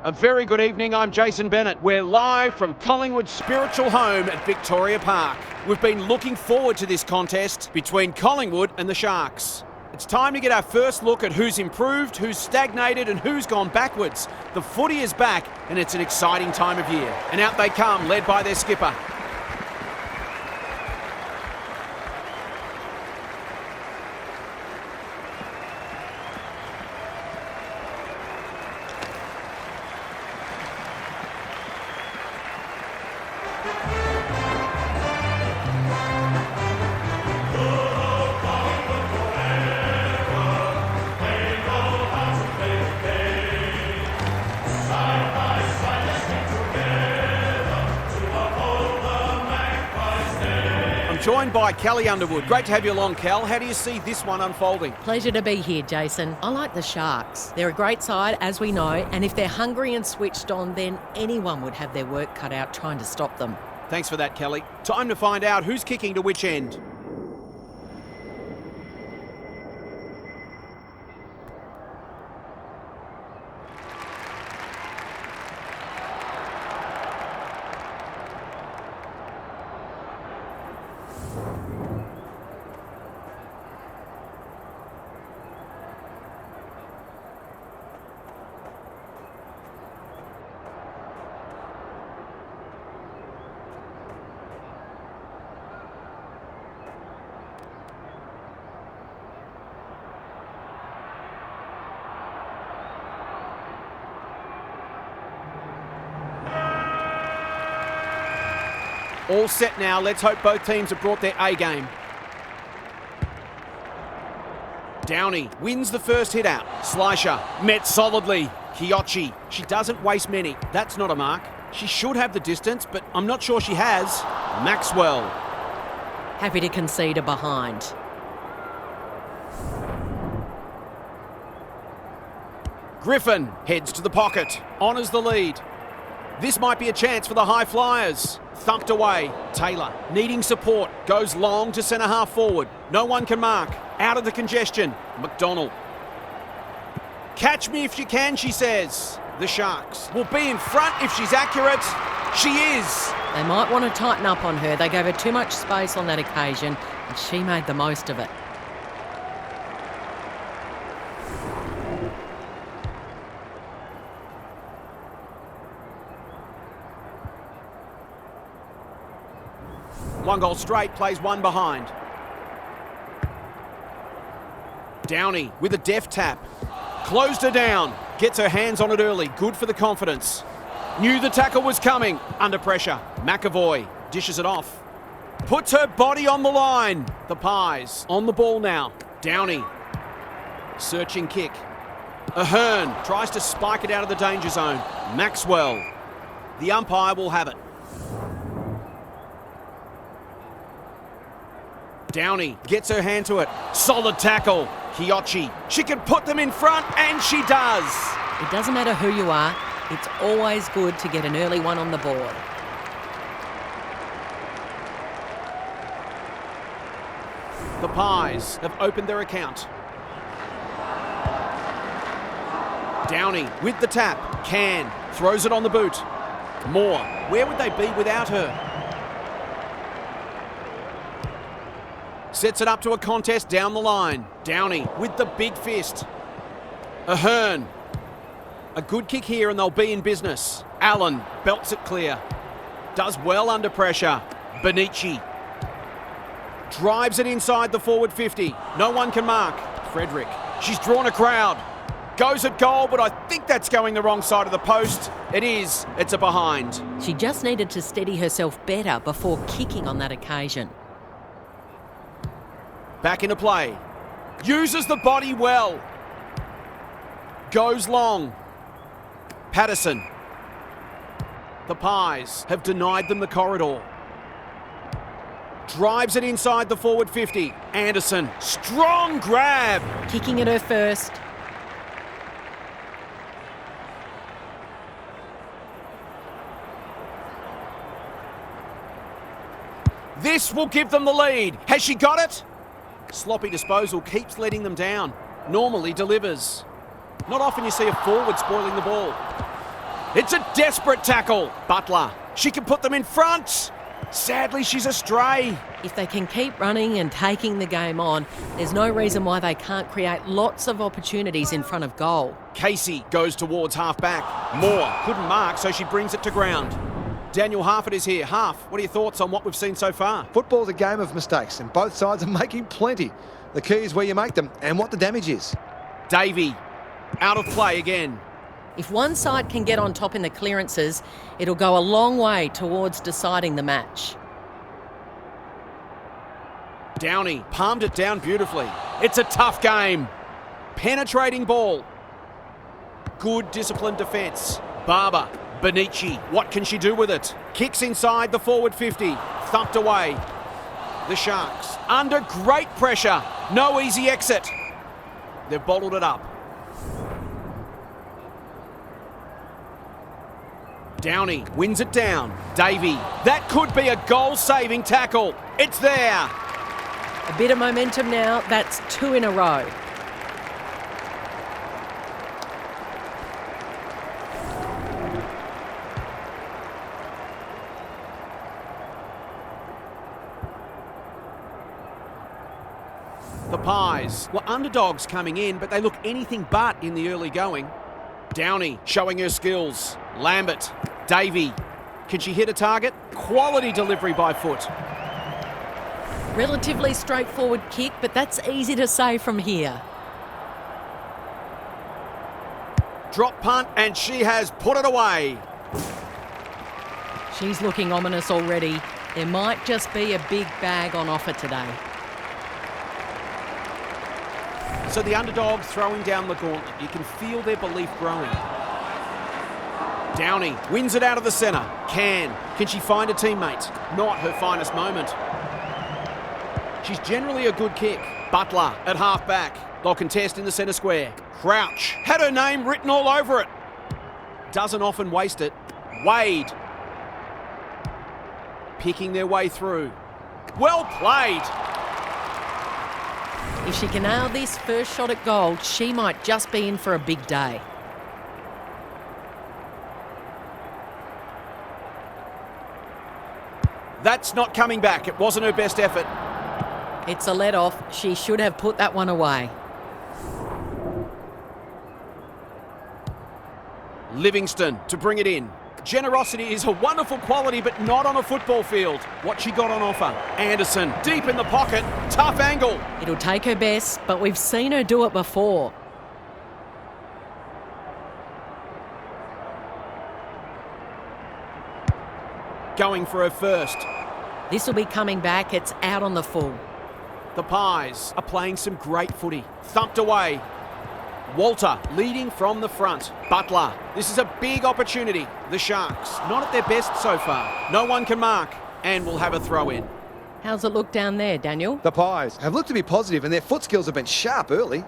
A very good evening, I'm Jason Bennett. We're live from Collingwood's spiritual home at Victoria Park. We've been looking forward to this contest between Collingwood and the Sharks. It's time to get our first look at who's improved, who's stagnated and who's gone backwards. The footy is back and it's an exciting time of year. And out they come, led by their skipper. Joined by Kelly Underwood. Great to have you along, Cal. How do you see this one unfolding? Pleasure to be here, Jason. I like the Sharks. They're a great side, as we know, and if they're hungry and switched on, then anyone would have their work cut out trying to stop them. Thanks for that, Kelly. Time to find out who's kicking to which end. All set now. Let's hope both teams have brought their A game. Downey wins the first hit out. Slicer met solidly. Kiochi, she doesn't waste many. That's not a mark. She should have the distance, but I'm not sure she has. Maxwell. Happy to concede a behind. Griffin heads to the pocket. Honours the lead. This might be a chance for the high flyers. Thumped away. Taylor needing support. Goes long to centre half forward. No one can mark. Out of the congestion. McDonald. Catch me if you can, she says. The Sharks will be in front if she's accurate. She is. They might want to tighten up on her. They gave her too much space on that occasion, and she made the most of it. One goal straight, plays one behind. Downey with a deft tap. Closed her down. Gets her hands on it early. Good for the confidence. Knew the tackle was coming. Under pressure. McAvoy dishes it off. Puts her body on the line. The Pies on the ball now. Downey. Searching kick. Ahern tries to spike it out of the danger zone. Maxwell. The umpire will have it. Downey gets her hand to it. Solid tackle. Kiochi. She can put them in front, and she does. It doesn't matter who you are. It's always good to get an early one on the board. The Pies have opened their account. Downey with the tap. Can. Throws it on the boot. Moore. Where would they be without her? Sets it up to a contest down the line. Downey with the big fist. Ahern. A good kick here and they'll be in business. Allen belts it clear. Does well under pressure. Benici. Drives it inside the forward 50. No one can mark. Frederick. She's drawn a crowd. Goes at goal, but I think that's going the wrong side of the post. It is. It's a behind. She just needed to steady herself better before kicking on that occasion. Back into play. Uses the body well. Goes long. Patterson. The Pies have denied them the corridor. Drives it inside the forward 50. Anderson. Strong grab. Kicking at her first. This will give them the lead. Has she got it? Sloppy disposal keeps letting them down. Normally delivers. Not often you see a forward spoiling the ball. It's a desperate tackle. Butler, she can put them in front. Sadly, she's astray. If they can keep running and taking the game on, there's no reason why they can't create lots of opportunities in front of goal. Casey goes towards half-back. Moore couldn't mark, so she brings it to ground. Daniel Harford is here. Harf, what are your thoughts on what we've seen so far? Football's a game of mistakes, and both sides are making plenty. The key is where you make them and what the damage is. Davey, out of play again. If one side can get on top in the clearances, it'll go a long way towards deciding the match. Downey palmed it down beautifully. It's a tough game. Penetrating ball. Good disciplined defence. Barber, Benici, what can she do with it? Kicks inside the forward 50. Thumped away. The Sharks under great pressure. No easy exit. They've bottled it up. Downey wins it down. Davey, that could be a goal-saving tackle. It's there. A bit of momentum now. That's 2 in a row. The Pies were underdogs coming in, but they look anything but in the early going. Downey showing her skills. Lambert, Davey, can she hit a target? Quality delivery by foot. Relatively straightforward kick, but that's easy to say from here. Drop punt, and she has put it away. She's looking ominous already. There might just be a big bag on offer today. So the underdogs throwing down the gauntlet. You can feel their belief growing. Downey wins it out of the centre. Can she find a teammate? Not her finest moment. She's generally a good kick. Butler at half-back. They'll contest in the centre square. Crouch had her name written all over it. Doesn't often waste it. Wade picking their way through. Well played. If she can nail this first shot at goal, she might just be in for a big day. That's not coming back. It wasn't her best effort. It's a let-off. She should have put that one away. Livingston to bring it in. Generosity is a wonderful quality, but not on a football field. What she got on offer. Anderson deep in the pocket. Tough angle. It'll take her best, but we've seen her do it before. Going for her first. This will be coming back. It's out on the full. The Pies are playing some great footy. Thumped away. Walter leading from the front. Butler, this is a big opportunity. The Sharks, not at their best so far. No one can mark, and we'll have a throw in. How's it look down there, Daniel? The Pies have looked to be positive and their foot skills have been sharp early.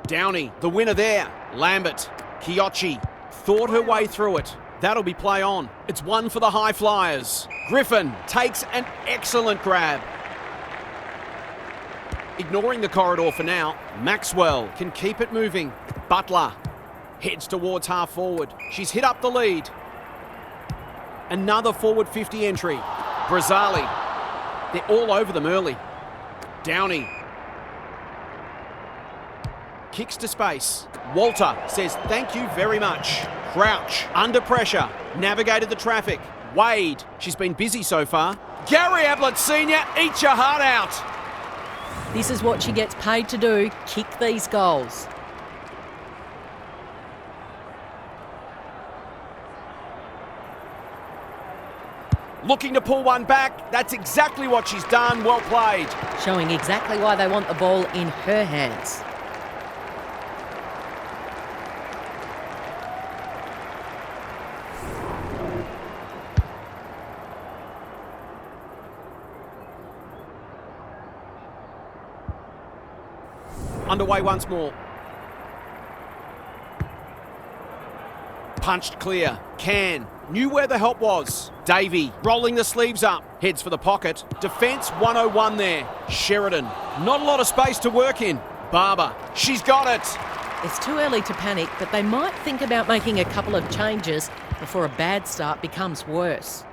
Downey, the winner there. Lambert, Kiochi, thought her way through it. That'll be play on. It's one for the High Flyers. Griffin takes an excellent grab. Ignoring the corridor for now, Maxwell can keep it moving. Butler heads towards half forward. She's hit up the lead. Another forward 50 entry. Brazzali, they're all over them early. Downey kicks to space. Walter says thank you very much. Crouch under pressure, navigated the traffic. Wade, she's been busy so far. Gary Ablett Sr., eat your heart out. This is what she gets paid to do, kick these goals. Looking to pull one back. That's exactly what she's done. Well played. Showing exactly why they want the ball in her hands. Underway once more. Punched clear. Can. Knew where the help was. Davey rolling the sleeves up. Heads for the pocket. Defence 101 there. Sheridan. Not a lot of space to work in. Barber. She's got it. It's too early to panic, but they might think about making a couple of changes before a bad start becomes worse.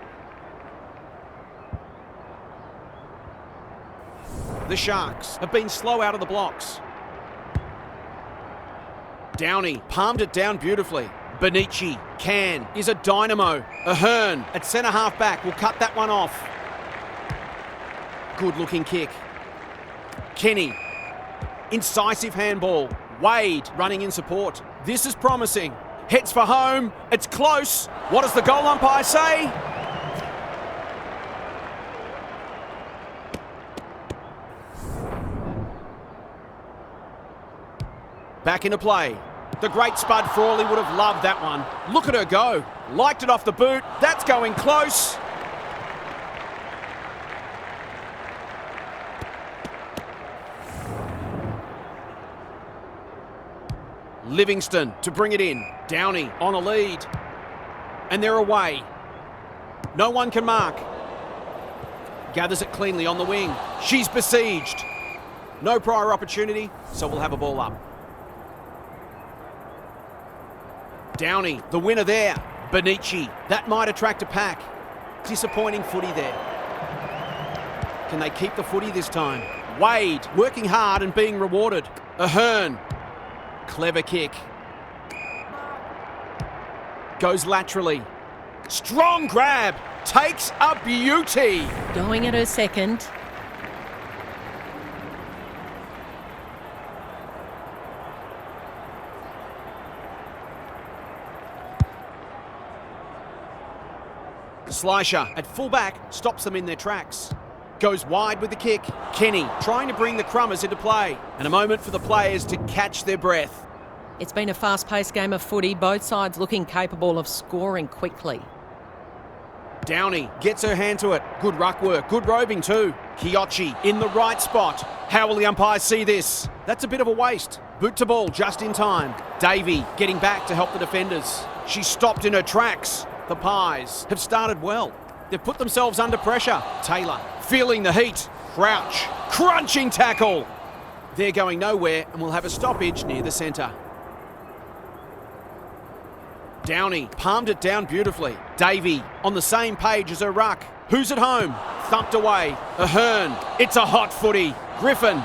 The Sharks have been slow out of the blocks. Downey palmed it down beautifully. Benici, Can is a dynamo. Ahern at centre half back will cut that one off. Good looking kick. Kenny, incisive handball. Wade running in support. This is promising. Heads for home. It's close. What does the goal umpire say? Back into play. The great Spud Frawley would have loved that one. Look at her go. Liked it off the boot. That's going close. Livingston to bring it in. Downey on a lead. And they're away. No one can mark. Gathers it cleanly on the wing. She's besieged. No prior opportunity, so we'll have a ball up. Downey, the winner there. Benici, that might attract a pack. Disappointing footy there. Can they keep the footy this time? Wade, working hard and being rewarded. Ahern, clever kick. Goes laterally. Strong grab, takes a beauty. Going at her second. Slisher at fullback stops them in their tracks. Goes wide with the kick. Kenny trying to bring the Crummers into play. And a moment for the players to catch their breath. It's been a fast-paced game of footy, both sides looking capable of scoring quickly. Downey gets her hand to it. Good ruck work, good roving too. Kiochi in the right spot. How will the umpires see this? That's a bit of a waste. Boot to ball just in time. Davey getting back to help the defenders. She stopped in her tracks. The Pies have started well. They've put themselves under pressure. Taylor feeling the heat. Crouch, crunching tackle. They're going nowhere and will have a stoppage near the centre. Downey palmed it down beautifully. Davey on the same page as her ruck. Who's at home? Thumped away. Ahern. It's a hot footy. Griffin.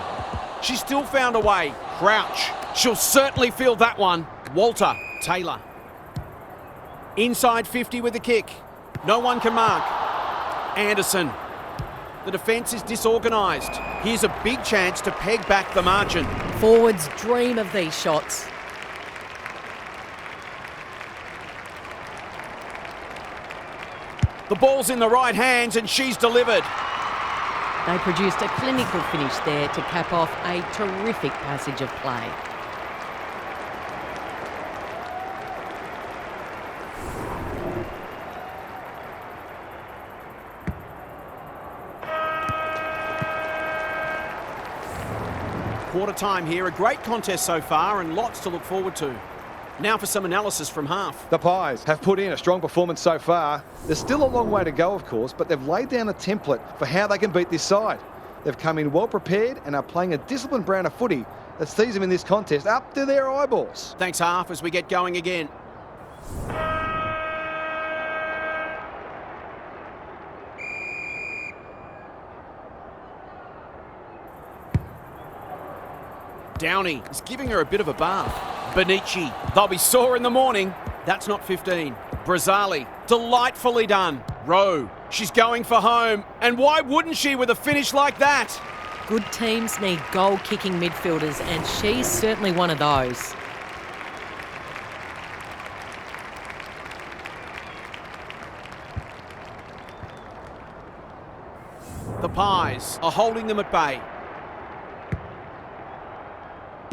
She still found a way. Crouch. She'll certainly feel that one. Walter. Taylor. Inside 50 with the kick. No one can mark. Anderson. The defence is disorganised. Here's a big chance to peg back the margin. Forwards dream of these shots. The ball's in the right hands and she's delivered. They produced a clinical finish there to cap off a terrific passage of play. Quarter time here, a great contest so far and lots to look forward to. Now for some analysis from half. The Pies have put in a strong performance so far. There's still a long way to go, of course, but they've laid down a template for how they can beat this side. They've come in well prepared and are playing a disciplined brand of footy that sees them in this contest up to their eyeballs. Thanks, half, as we get going again. Downey is giving her a bit of a bath. Benici, they'll be sore in the morning. That's not 15. Brazzali, delightfully done. Rowe, she's going for home. And why wouldn't she with a finish like that? Good teams need goal-kicking midfielders, and she's certainly one of those. The Pies are holding them at bay.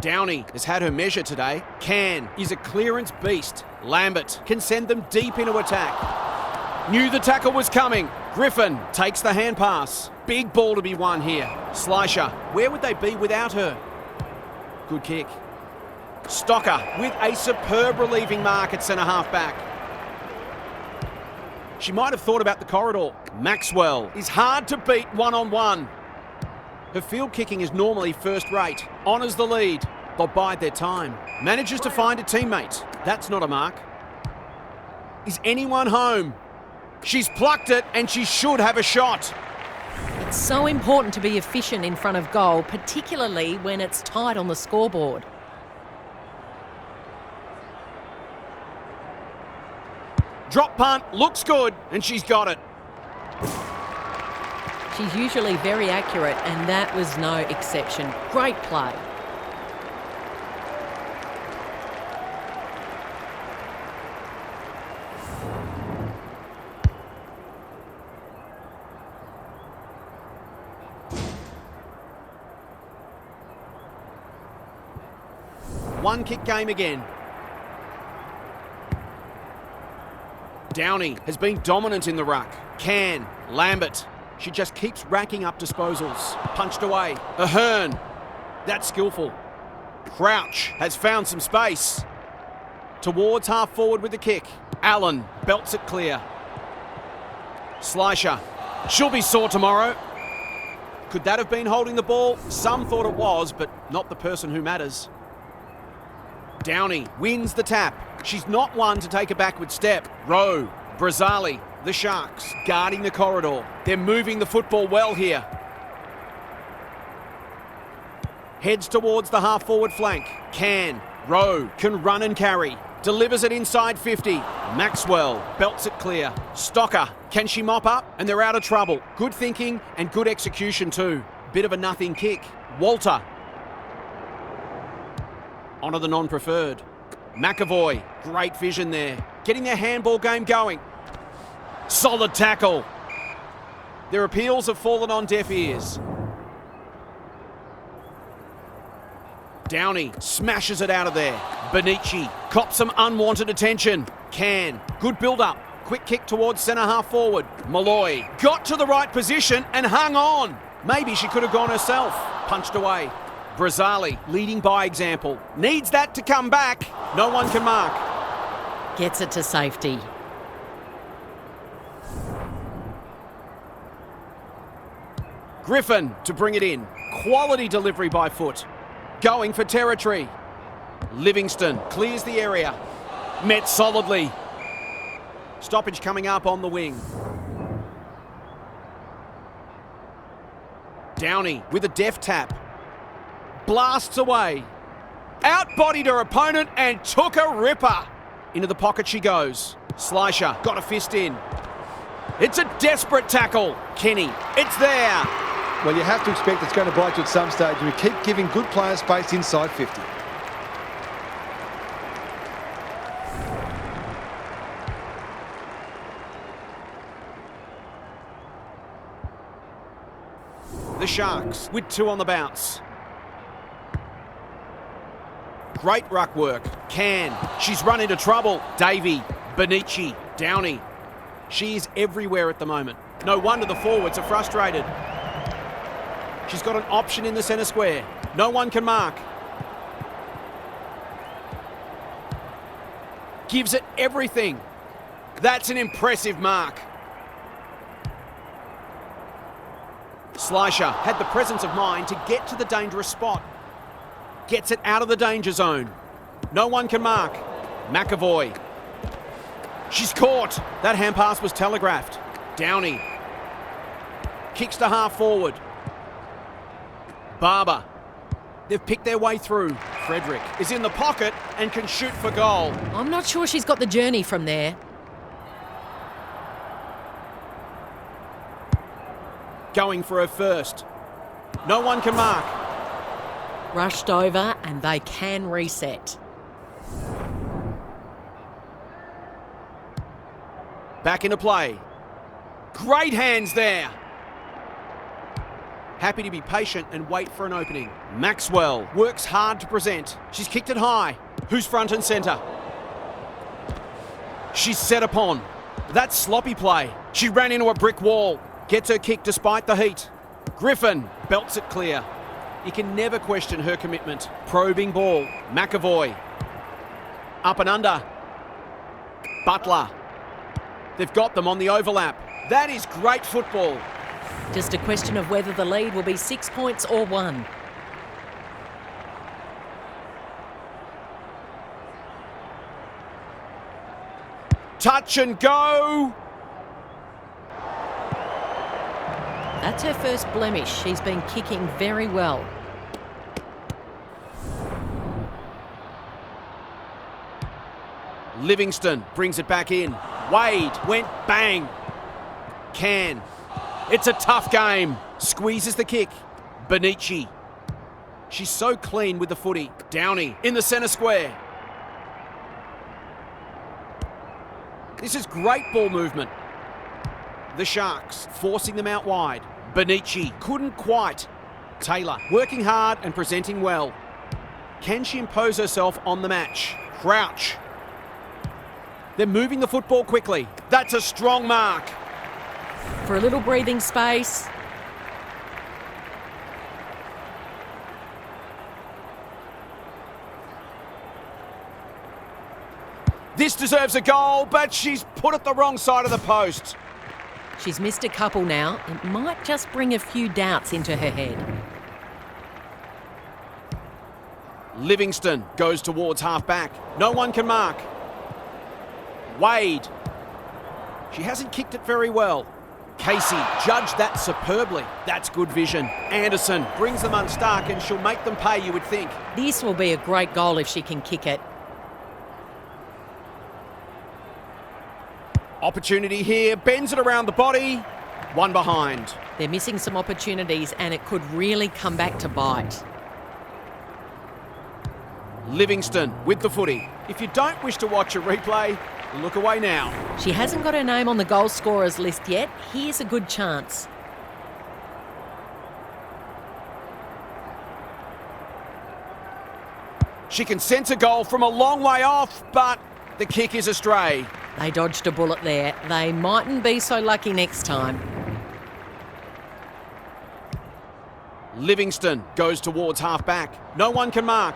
Downey has had her measure today. Can is a clearance beast. Lambert can send them deep into attack. Knew the tackle was coming. Griffin takes the hand pass. Big ball to be won here. Slisher, where would they be without her? Good kick. Stocker with a superb relieving mark at centre half back. She might have thought about the corridor. Maxwell is hard to beat one-on-one. Her field kicking is normally first rate. Honours the lead. They'll bide their time. Manages to find a teammate. That's not a mark. Is anyone home? She's plucked it and she should have a shot. It's so important to be efficient in front of goal, particularly when it's tight on the scoreboard. Drop punt, looks good, and she's got it. She's usually very accurate, and that was no exception. Great play. One kick game again. Downey has been dominant in the ruck. Lambert. She just keeps racking up disposals. Punched away. Ahern. That's skillful. Crouch has found some space. Towards half forward with the kick. Allen belts it clear. Slisher. She'll be sore tomorrow. Could that have been holding the ball? Some thought it was, but not the person who matters. Downey wins the tap. She's not one to take a backward step. Rowe, Brazzali, the Sharks guarding the corridor. They're moving the football well here. Heads towards the half-forward flank. Rowe can run and carry. Delivers it inside 50. Maxwell belts it clear. Stocker, can she mop up? And they're out of trouble. Good thinking and good execution too. Bit of a nothing kick. Walter. Onto the non-preferred. McAvoy, great vision there. Getting their handball game going. Solid tackle. Their appeals have fallen on deaf ears. Downey smashes it out of there. Benici cops some unwanted attention. Good build-up. Quick kick towards centre half forward. Malloy got to the right position and hung on. Maybe she could have gone herself. Punched away. Brazzali leading by example. Needs that to come back. No one can mark. Gets it to safety. Griffin to bring it in. Quality delivery by foot. Going for territory. Livingston clears the area. Met solidly. Stoppage coming up on the wing. Downey with a deft tap. Blasts away. Outbodied her opponent and took a ripper. Into the pocket she goes. Slisher got a fist in. It's a desperate tackle. Kenny, it's there. Well, you have to expect it's going to bite you at some stage, and we keep giving good players space inside 50. The Sharks with 2 on the bounce. Great ruck work. She's run into trouble. Davey, Benici, Downey. She is everywhere at the moment. No wonder the forwards are frustrated. She's got an option in the centre square. No one can mark. Gives it everything. That's an impressive mark. Slisher had the presence of mind to get to the dangerous spot. Gets it out of the danger zone. No one can mark. McAvoy. She's caught. That hand pass was telegraphed. Downey. Kicks to half forward. Barber. They've picked their way through. Frederick is in the pocket and can shoot for goal. I'm not sure she's got the journey from there. Going for her first. No one can mark. Rushed over and they can reset. Back into play. Great hands there. Happy to be patient and wait for an opening. Maxwell works hard to present. She's kicked it high. Who's front and centre? She's set upon. That's sloppy play. She ran into a brick wall. Gets her kick despite the heat. Griffin belts it clear. You can never question her commitment. Probing ball. McAvoy. Up and under. Butler. They've got them on the overlap. That is great football. Just a question of whether the lead will be 6 points or 1. Touch and go. That's her first blemish. She's been kicking very well. Livingston brings it back in. Wade went bang. Can. It's a tough game. Squeezes the kick. Benici. She's so clean with the footy. Downey in the centre square. This is great ball movement. The Sharks forcing them out wide. Benici couldn't quite. Taylor working hard and presenting well. Can she impose herself on the match? Crouch. They're moving the football quickly. That's a strong mark. For a little breathing space. This deserves a goal, but she's put it the wrong side of the post. She's missed a couple now. It might just bring a few doubts into her head. Livingston goes towards half-back. No one can mark. Wade. She hasn't kicked it very well. Casey judged that superbly. That's good vision. Anderson brings them unstuck and she'll make them pay, you would think. This will be a great goal if she can kick it. Opportunity here, bends it around the body. One behind. They're missing some opportunities and it could really come back to bite. Livingston with the footy. If you don't wish to watch a replay, look away now. She hasn't got her name on the goal scorers list yet. Here's a good chance. She can sense a goal from a long way off, but the kick is astray. They dodged a bullet there. They mightn't be so lucky next time. Livingston goes towards half-back. No one can mark.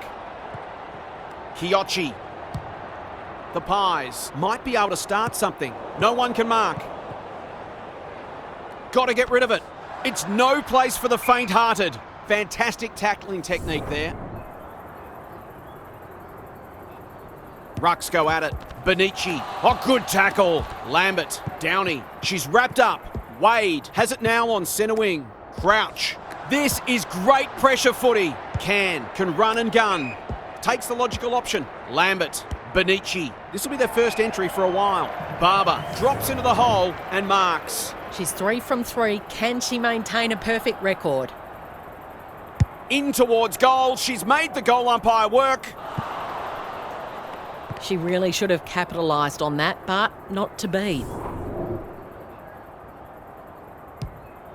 Kiochi. The Pies might be able to start something. No one can mark. Got to get rid of it. It's no place for the faint-hearted. Fantastic tackling technique there. Rucks go at it. Benici. Oh, good tackle. Lambert. Downey. She's wrapped up. Wade has it now on centre wing. Crouch. This is great pressure footy. Can run and gun. Takes the logical option. Lambert. Benici. This will be their first entry for a while. Barber drops into the hole and marks. She's 3 from 3. Can she maintain a perfect record? In towards goal. She's made the goal umpire work. She really should have capitalised on that, but not to be.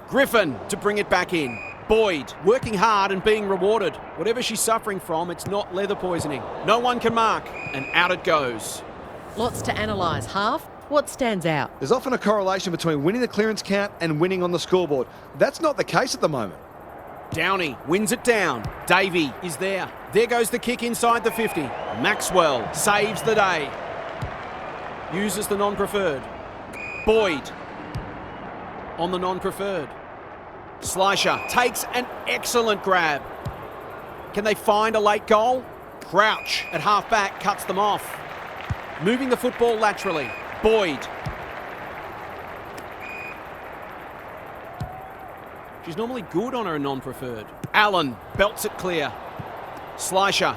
Griffin to bring it back in. Boyd working hard and being rewarded. Whatever she's suffering from, it's not leather poisoning. No one can mark, and out it goes. Lots to analyse. Half, what stands out? There's often a correlation between winning the clearance count and winning on the scoreboard. That's not the case at the moment. Downey wins it down. Davey is there. There goes the kick inside the 50. Maxwell saves the day. Uses the non-preferred. Boyd on the non-preferred. Slisher takes an excellent grab. Can they find a late goal? Crouch at half-back cuts them off. Moving the football laterally. Boyd. She's normally good on her non-preferred. Allen belts it clear. Slisher.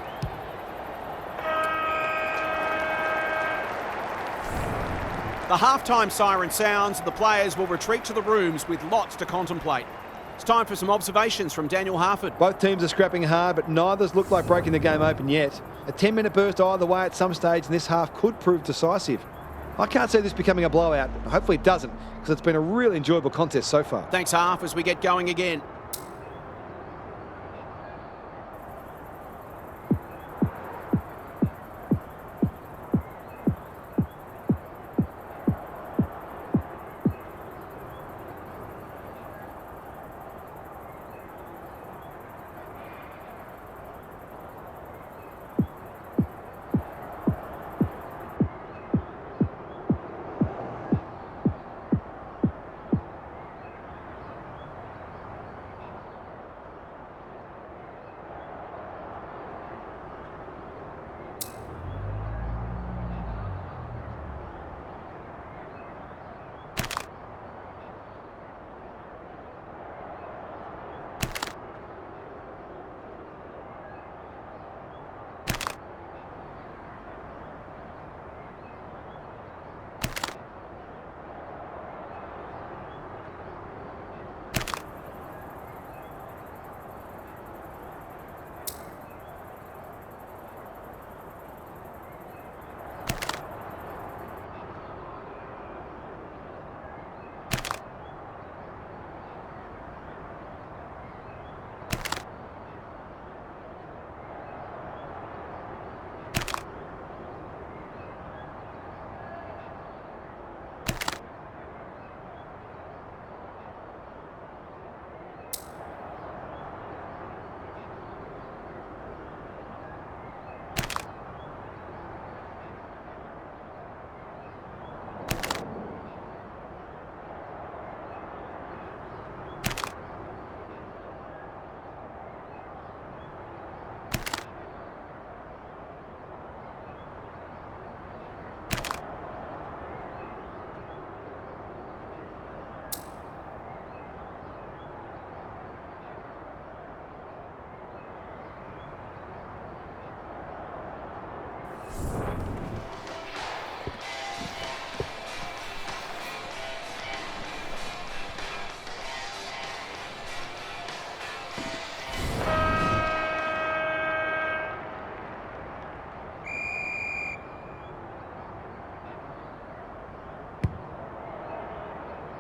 The halftime siren sounds. The players will retreat to the rooms with lots to contemplate. It's time for some observations from Daniel Harford. Both teams are scrapping hard, but neither's looked like breaking the game open yet. A 10-minute burst either way at some stage in this half could prove decisive. I can't see this becoming a blowout. Hopefully it doesn't, because it's been a really enjoyable contest so far. Thanks, Harf, as we get going again.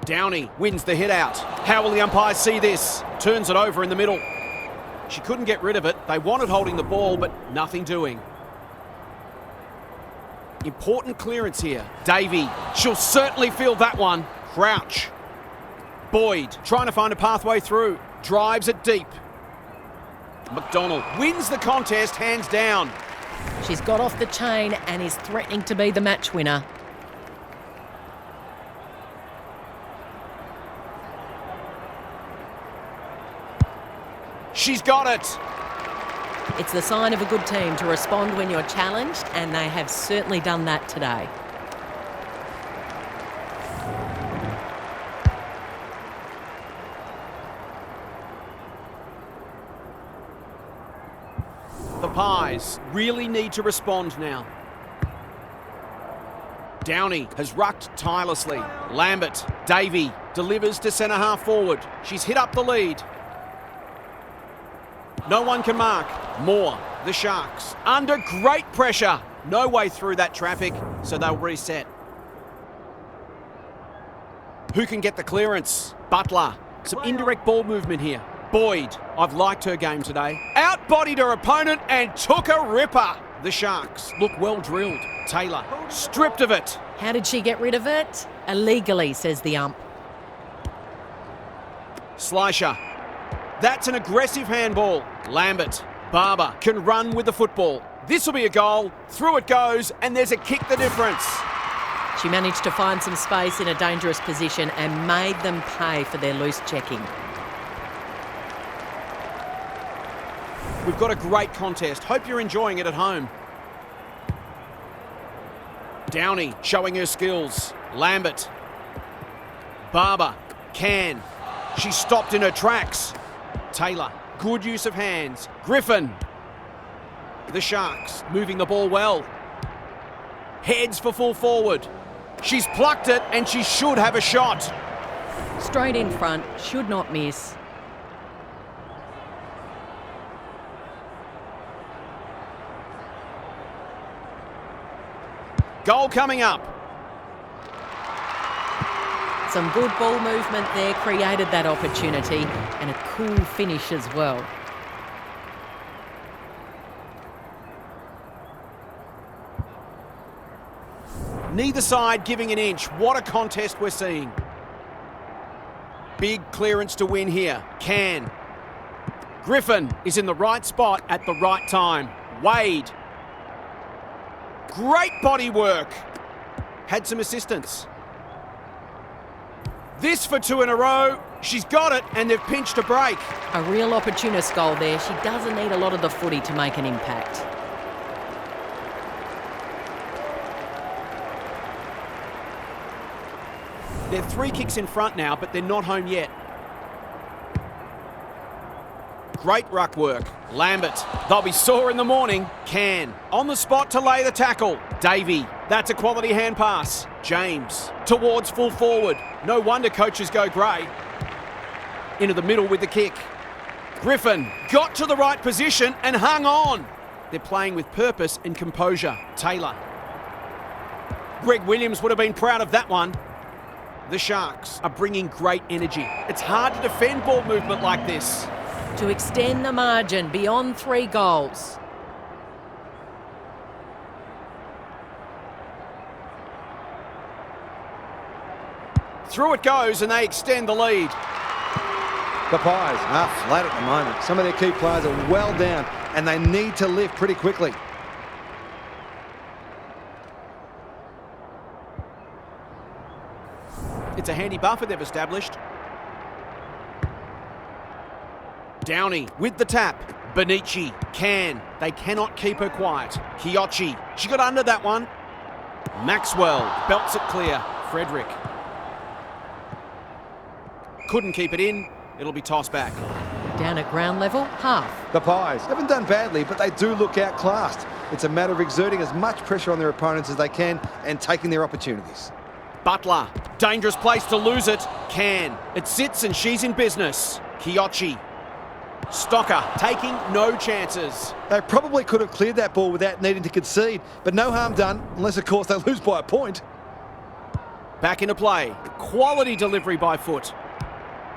Downey wins the hit out. How will the umpires see this? Turns it over in the middle. She couldn't get rid of it. They wanted holding the ball, but nothing doing. Important clearance here. Davey, she'll certainly feel that one. Crouch. Boyd trying to find a pathway through. Drives it deep. McDonald wins the contest hands down. She's got off the chain and is threatening to be the match winner. She's got it. It's the sign of a good team to respond when you're challenged, and they have certainly done that today. The Pies really need to respond now. Downey has rucked tirelessly. Lambert, Davey delivers to centre half forward. She's hit up the lead. No one can mark. Moore, the Sharks, under great pressure. No way through that traffic, so they'll reset. Who can get the clearance? Butler. Some indirect ball movement here. Boyd, I've liked her game today. Outbodied her opponent and took a ripper. The Sharks look well drilled. Taylor, stripped of it. How did she get rid of it? Illegally, says the ump. Slisher. That's an aggressive handball. Lambert. Barber can run with the football. This will be a goal. Through it goes, and there's a kick the difference. She managed to find some space in a dangerous position and made them pay for their loose checking. We've got a great contest. Hope you're enjoying it at home. Downey showing her skills. Lambert. Barber. Can. She stopped in her tracks. Taylor. Good use of hands. Griffin. The Sharks moving the ball well. Heads for full forward. She's plucked it and she should have a shot. Straight in front, should not miss. Goal coming up. Some good ball movement there created that opportunity, and a cool finish as well. Neither side giving an inch. What a contest we're seeing. Big clearance to win here. Can. Griffin is in the right spot at the right time. Wade. Great body work. Had some assistance. This for two in a row. She's got it, and they've pinched a break. A real opportunist goal there. She doesn't need a lot of the footy to make an impact. They're 3 kicks in front now, but they're not home yet. Great ruck work. Lambert. They'll be sore in the morning. Can. On the spot to lay the tackle. Davey. That's a quality hand pass. James. Towards full forward. No wonder coaches go grey. Into the middle with the kick. Griffin. Got to the right position and hung on. They're playing with purpose and composure. Taylor. Greg Williams would have been proud of that one. The Sharks are bringing great energy. It's hard to defend ball movement like this. To extend the margin beyond 3 goals. Through it goes and they extend the lead. The Pies are flat at the moment. Some of their key players are well down and they need to lift pretty quickly. It's a handy buffer they've established. Downey with the tap. Benici. Can. They cannot keep her quiet. Kiochi. She got under that one. Maxwell belts it clear. Frederick. Couldn't keep it in. It'll be tossed back. Down at ground level, half. The Pies haven't done badly, but they do look outclassed. It's a matter of exerting as much pressure on their opponents as they can and taking their opportunities. Butler. Dangerous place to lose it. Can. It sits and she's in business. Kiochi. Stocker taking no chances. They probably could have cleared that ball without needing to concede, but no harm done, unless of course they lose by a point. Back into play. Quality delivery by foot.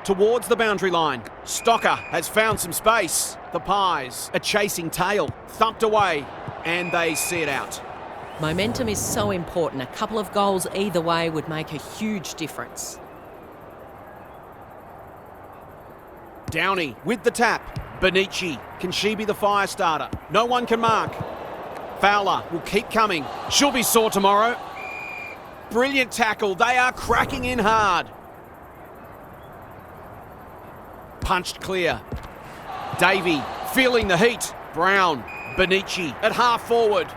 Towards the boundary line. Stocker has found some space. The Pies, a chasing tail, thumped away, and they see it out. Momentum is so important. A couple of goals either way would make a huge difference. Downey with the tap. Benici, can she be the fire starter? No one can mark. Fowler will keep coming. She'll be sore tomorrow. Brilliant tackle. They are cracking in hard. Punched clear. Davey feeling the heat. Brown, Benici at half forward.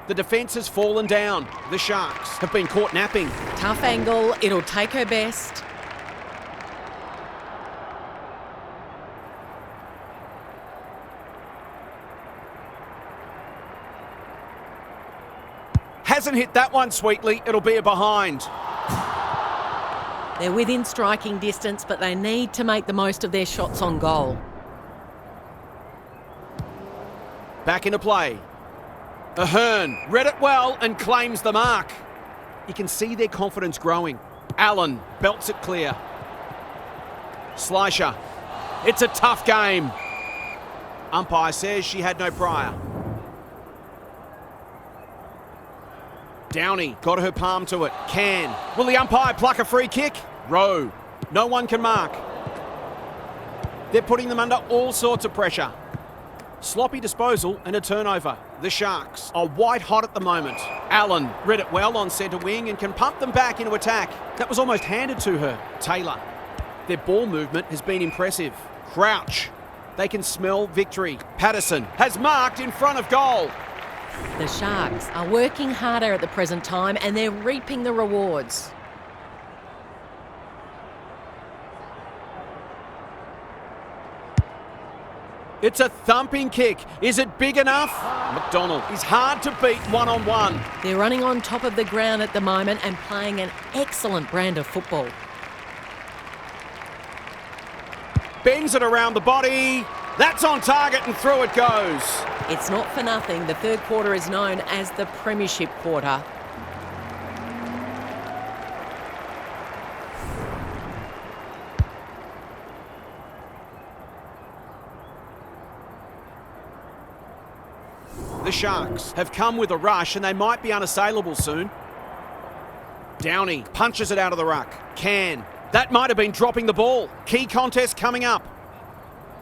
The defence has fallen down. The Sharks have been caught napping. Tough angle. It'll take her best. Hasn't hit that one sweetly. It'll be a behind. They're within striking distance, but they need to make the most of their shots on goal. Back into play. Ahern read it well and claims the mark. You can see their confidence growing. Allen belts it clear. Slisher. It's a tough game. Umpire says she had no prior. Downey got her palm to it. Can. Will the umpire pluck a free kick? Rowe. No one can mark. They're putting them under all sorts of pressure. Sloppy disposal and a turnover. The Sharks are white hot at the moment. Allen read it well on centre wing and can pump them back into attack. That was almost handed to her. Taylor. Their ball movement has been impressive. Crouch. They can smell victory. Patterson has marked in front of goal. The Sharks are working harder at the present time and they're reaping the rewards. It's a thumping kick. Is it big enough? McDonald is hard to beat one-on-one. They're running on top of the ground at the moment and playing an excellent brand of football. Bends it around the body. That's on target and through it goes. It's not for nothing. The third quarter is known as the Premiership quarter. The Sharks have come with a rush and they might be unassailable soon. Downey punches it out of the ruck. Can. That might have been dropping the ball. Key contest coming up.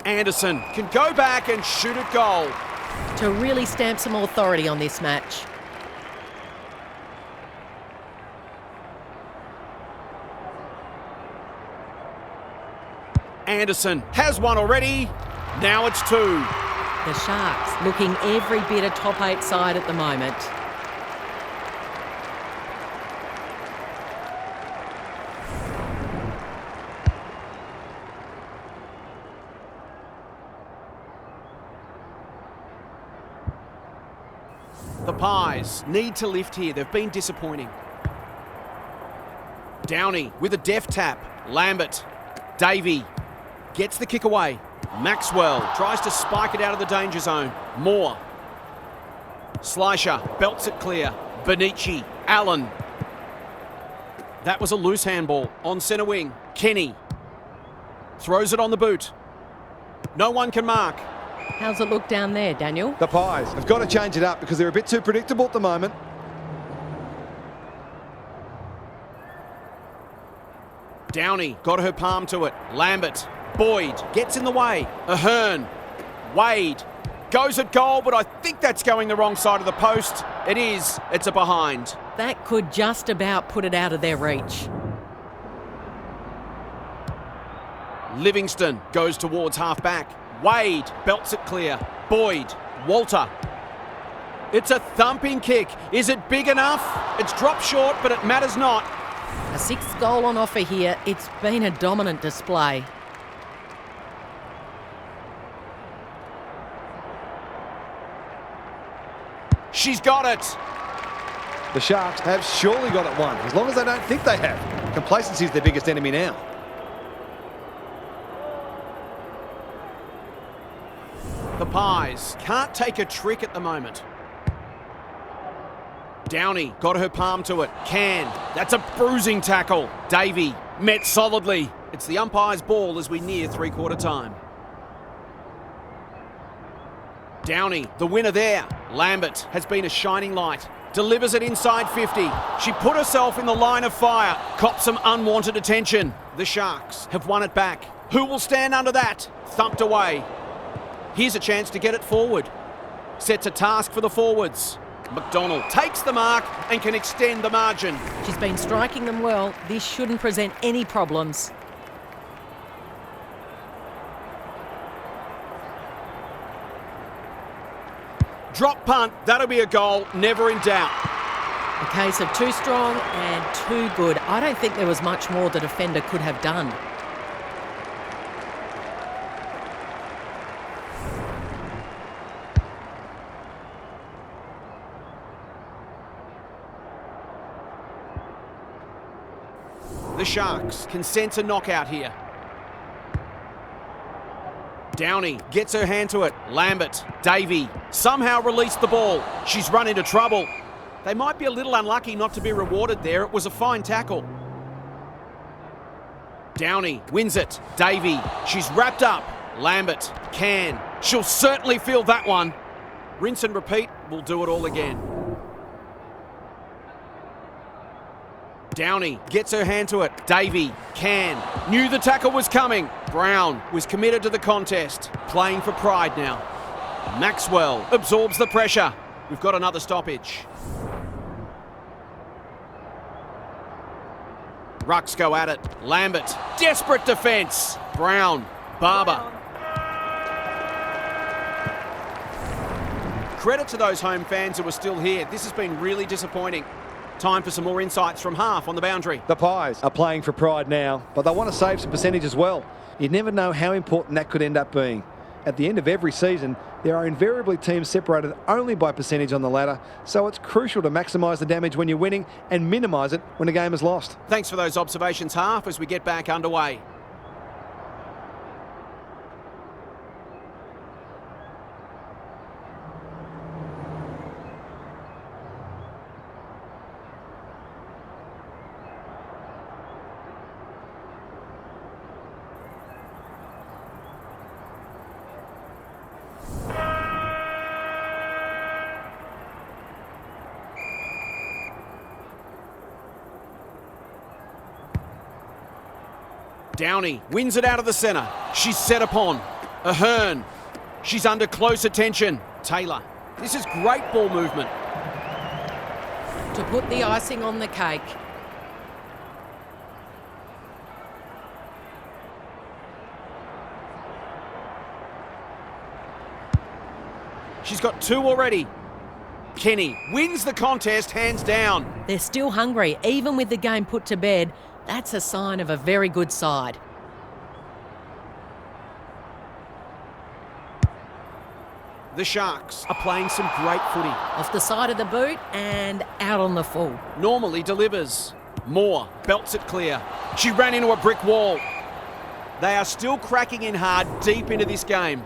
Anderson can go back and shoot at goal. To really stamp some authority on this match. Anderson has one already. Now it's two. The Sharks looking every bit a top 8 side at the moment. The Pies need to lift here. They've been disappointing. Downey with a deft tap. Lambert. Davey gets the kick away. Maxwell tries to spike it out of the danger zone. Moore. Slisher belts it clear. Benici. Allen. That was a loose handball on centre wing. Kenny throws it on the boot. No one can mark. How's it look down there, Daniel? The Pies have got to change it up because they're a bit too predictable at the moment. Downey got her palm to it. Lambert. Boyd gets in the way. Ahern. Wade goes at goal, but I think that's going the wrong side of the post. It is. It's a behind. That could just about put it out of their reach. Livingston goes towards half-back. Wade belts it clear. Boyd. Walter. It's a thumping kick. Is it big enough? It's dropped short, but it matters not. A 6th goal on offer here. It's been a dominant display. She's got it. The Sharks have surely got it won, as long as they don't think they have. Complacency is their biggest enemy now. The Pies can't take a trick at the moment. Downey got her palm to it. That's a bruising tackle. Davey met solidly. It's the umpire's ball as we near three-quarter time. Downey, the winner there. Lambert has been a shining light. Delivers it inside 50. She put herself in the line of fire. Copped some unwanted attention. The Sharks have won it back. Who will stand under that? Thumped away. Here's a chance to get it forward. Sets a task for the forwards. McDonald takes the mark and can extend the margin. She's been striking them well. This shouldn't present any problems. Drop punt, that'll be a goal, never in doubt. A case of too strong and too good. I don't think there was much more the defender could have done. The Sharks can sense a knockout here. Downey gets her hand to it. Lambert, Davey, somehow released the ball. She's run into trouble. They might be a little unlucky not to be rewarded there. It was a fine tackle. Downey wins it. Davey, she's wrapped up. Lambert can. She'll certainly feel that one. Rinse and repeat, we'll do it all again. Downey gets her hand to it. Davey can. Knew the tackle was coming. Brown was committed to the contest. Playing for pride now. Maxwell absorbs the pressure. We've got another stoppage. Rucks go at it. Lambert. Desperate defence. Brown. Barber. Credit to those home fans who are still here. This has been really disappointing. Time for some more insights from half on the boundary. The Pies are playing for pride now, but they want to save some percentage as well. You never know how important that could end up being. At the end of every season, there are invariably teams separated only by percentage on the ladder, so it's crucial to maximise the damage when you're winning and minimise it when a game is lost. Thanks for those observations, half, as we get back underway. Downey wins it out of the centre. She's set upon. Ahern. She's under close attention. Taylor. This is great ball movement. To put the icing on the cake. She's got two already. Kenny wins the contest hands down. They're still hungry, even with the game put to bed. That's a sign of a very good side. The Sharks are playing some great footy. Off the side of the boot and out on the full. Normally delivers. Moore belts it clear. She ran into a brick wall. They are still cracking in hard deep into this game.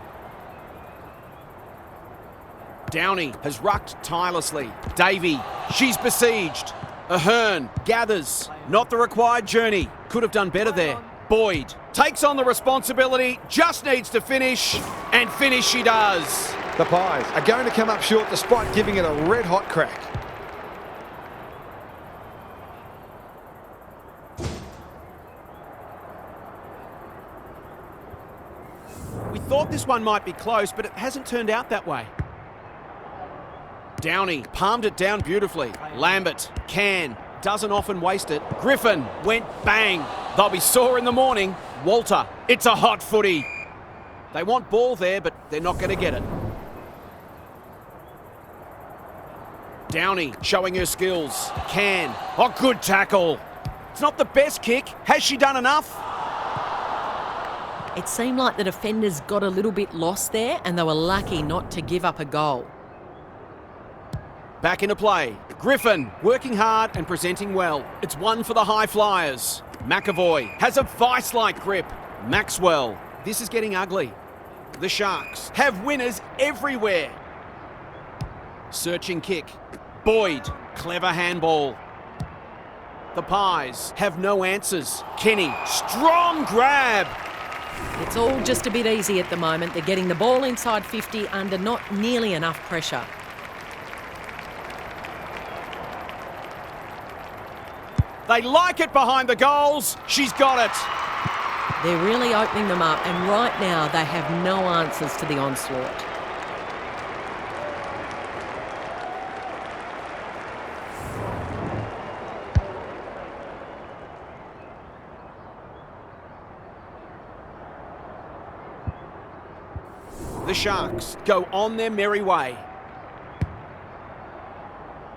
Downey has rucked tirelessly. Davey, she's besieged. Ahern gathers. Not the required journey. Could have done better there. Boyd takes on the responsibility, just needs to finish, and finish she does. The Pies are going to come up short despite giving it a red-hot crack. We thought this one might be close, but it hasn't turned out that way. Downey palmed it down beautifully. Lambert can. Doesn't often waste it. Griffin went bang. They'll be sore in the morning. Walter, it's a hot footy. They want ball there, but they're not going to get it. Downey showing her skills. Can. Oh, good tackle. It's not the best kick. Has she done enough? It seemed like the defenders got a little bit lost there and they were lucky not to give up a goal. Back into play. Griffin working hard and presenting well. It's one for the high flyers. McAvoy has a vice-like grip. Maxwell. This is getting ugly. The Sharks have winners everywhere. Searching kick. Boyd, clever handball. The Pies have no answers. Kenny, strong grab. It's all just a bit easy at the moment. They're getting the ball inside 50 under not nearly enough pressure. They like it behind the goals. She's got it. They're really opening them up, and right now they have no answers to the onslaught. The Sharks go on their merry way.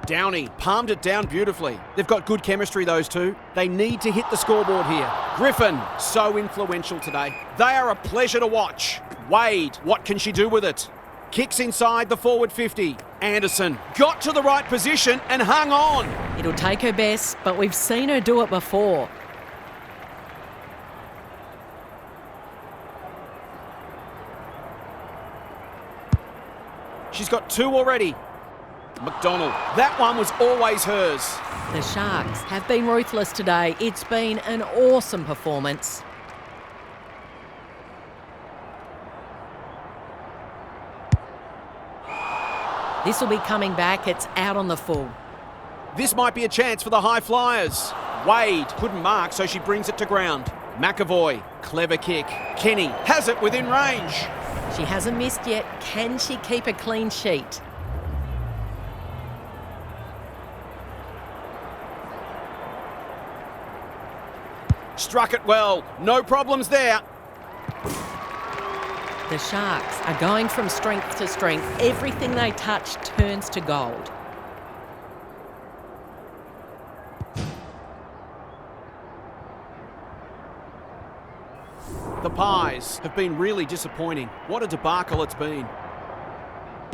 Downey palmed it down beautifully. They've got good chemistry, those two. They need to hit the scoreboard here. Griffin, so influential today. They are a pleasure to watch. Wade, what can she do with it? Kicks inside the forward 50. Anderson got to the right position and hung on. It'll take her best, but we've seen her do it before. She's got two already. McDonald, that one was always hers. The Sharks have been ruthless today. It's been an awesome performance. This will be coming back. It's out on the full. This might be a chance for the High Flyers. Wade couldn't mark, so she brings it to ground. McAvoy, clever kick. Kenny has it within range. She hasn't missed yet. Can she keep a clean sheet? Struck it well. No problems there. The Sharks are going from strength to strength. Everything they touch turns to gold. The Pies have been really disappointing. What a debacle it's been.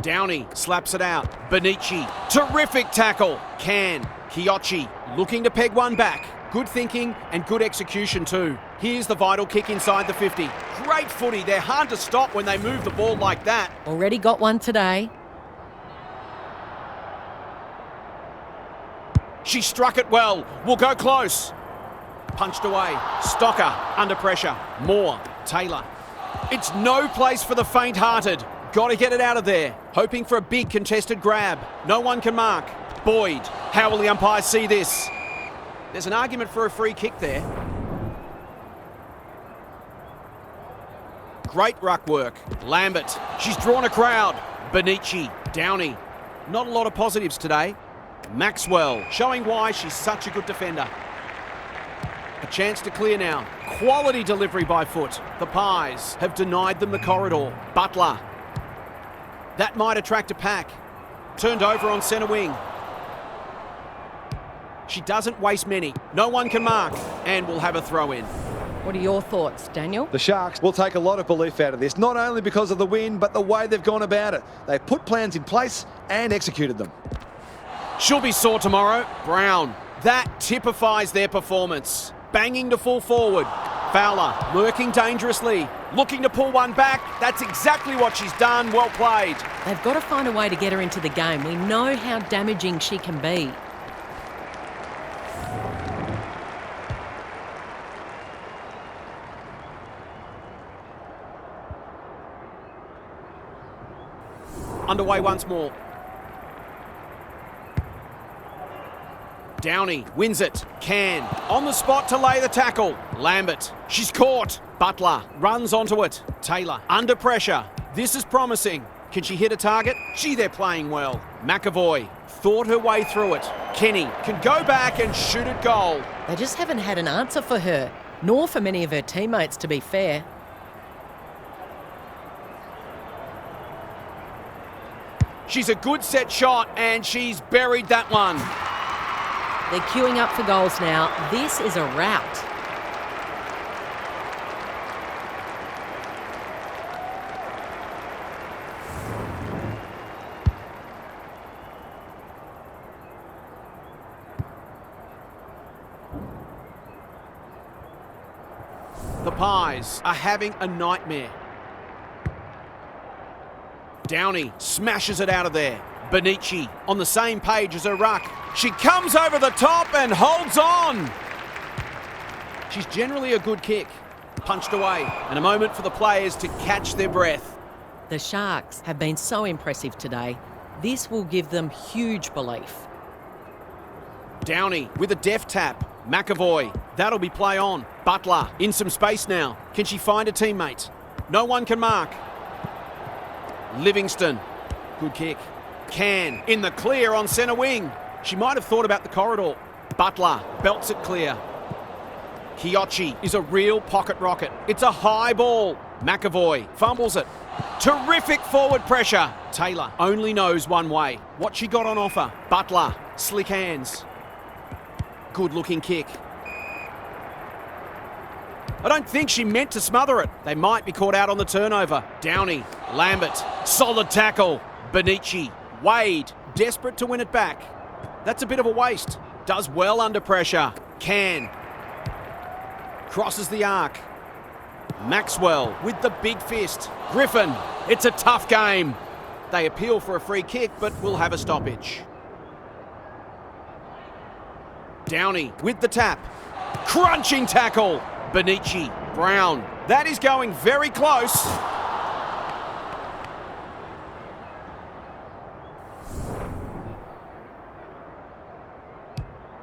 Downey slaps it out. Benici, terrific tackle. Kiochi looking to peg one back. Good thinking and good execution too. Here's the vital kick inside the 50. Great footy. They're hard to stop when they move the ball like that. Already got one today. She struck it well. Will go close. Punched away. Stocker under pressure. Moore. Taylor. It's no place for the faint-hearted. Got to get it out of there. Hoping for a big contested grab. No one can mark. Boyd. How will the umpires see this? There's an argument for a free kick there. Great ruck work. Lambert. She's drawn a crowd. Benici. Downey. Not a lot of positives today. Maxwell. Showing why she's such a good defender. A chance to clear now. Quality delivery by foot. The Pies have denied them the corridor. Butler. That might attract a pack. Turned over on centre wing. She doesn't waste many. No one can mark. And we'll have a throw in. What are your thoughts, Daniel? The Sharks will take a lot of belief out of this, not only because of the win, but the way they've gone about it. They put plans in place and executed them. She'll be sore tomorrow. Brown. That typifies their performance. Banging to full forward. Fowler lurking dangerously. Looking to pull one back. That's exactly what she's done. Well played. They've got to find a way to get her into the game. We know how damaging she can be. Underway once more. Downey wins it. On the spot to lay the tackle. Lambert. She's caught. Butler runs onto it. Taylor under pressure. This is promising. Can she hit a target? Gee, they're playing well. McAvoy thought her way through it. Kenny can go back and shoot at goal. They just haven't had an answer for her, nor for many of her teammates, to be fair. She's a good set shot and she's buried that one. They're queuing up for goals now. This is a rout. The Pies are having a nightmare. Downey smashes it out of there. Benici on the same page as her ruck. She comes over the top and holds on. She's generally a good kick. Punched away, and a moment for the players to catch their breath. The Sharks have been so impressive today. This will give them huge belief. Downey with a deft tap. McAvoy, that'll be play on. Butler in some space now. Can she find a teammate? No one can mark. Livingston, good kick. Can in the clear on centre wing. She might have thought about the corridor. Butler belts it clear. Kiochi is a real pocket rocket. It's a high ball. McAvoy fumbles it. Terrific forward pressure. Taylor only knows one way. What she got on offer. Butler, slick hands. Good looking kick. I don't think she meant to smother it. They might be caught out on the turnover. Downey, Lambert, solid tackle. Benici, Wade, desperate to win it back. That's a bit of a waste. Does well under pressure. Can. Crosses the arc. Maxwell with the big fist. Griffin, it's a tough game. They appeal for a free kick, but will have a stoppage. Downey with the tap. Crunching tackle. Benici, Brown. That is going very close.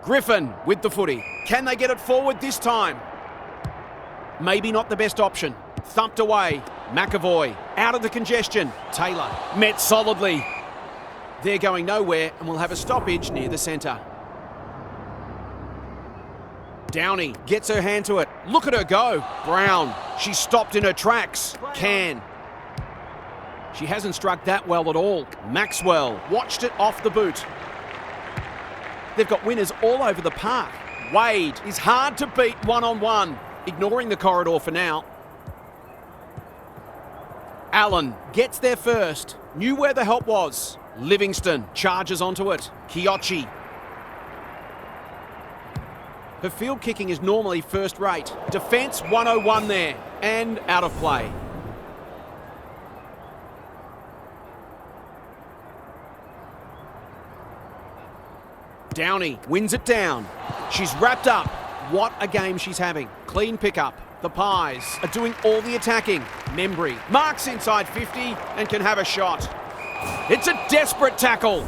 Griffin with the footy. Can they get it forward this time? Maybe not the best option. Thumped away. McAvoy out of the congestion. Taylor met solidly. They're going nowhere and will have a stoppage near the centre. Downey gets her hand to it. Look at her go. Brown, she's stopped in her tracks. Can. She hasn't struck that well at all. Maxwell watched it off the boot. They've got winners all over the park. Wade is hard to beat one-on-one. Ignoring the corridor for now. Allen gets there first. Knew where the help was. Livingston charges onto it. Kiochi. Her field kicking is normally first rate. Defence 101 there. And out of play. Downey wins it down. She's wrapped up. What a game she's having. Clean pickup. The Pies are doing all the attacking. Membry marks inside 50 and can have a shot. It's a desperate tackle.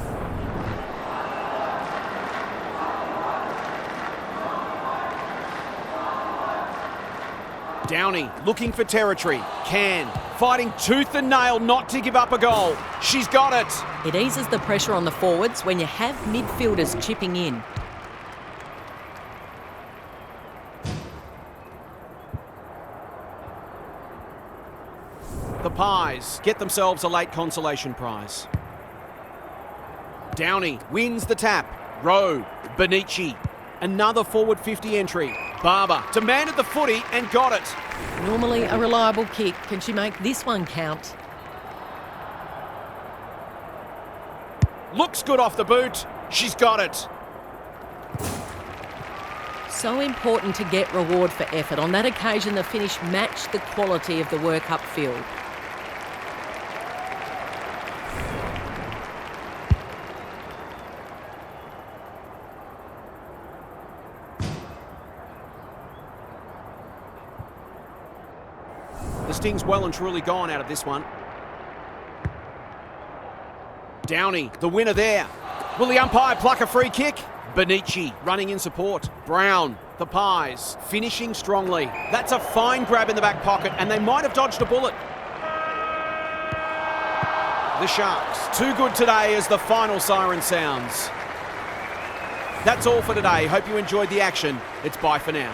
Downey looking for territory. Can. Fighting tooth and nail not to give up a goal. She's got it. It eases the pressure on the forwards when you have midfielders chipping in. The Pies get themselves a late consolation prize. Downey wins the tap. Rowe, Benici. Another forward 50 entry. Barber demanded the footy and got it. Normally a reliable kick. Can she make this one count? Looks good off the boot. She's got it. So important to get reward for effort. On that occasion, the finish matched the quality of the work upfield. The sting's well and truly gone out of this one. Downey, the winner there. Will the umpire pluck a free kick? Benici running in support. Brown, the Pies, finishing strongly. That's a fine grab in the back pocket, and they might have dodged a bullet. The Sharks, too good today as the final siren sounds. That's all for today. Hope you enjoyed the action. It's bye for now.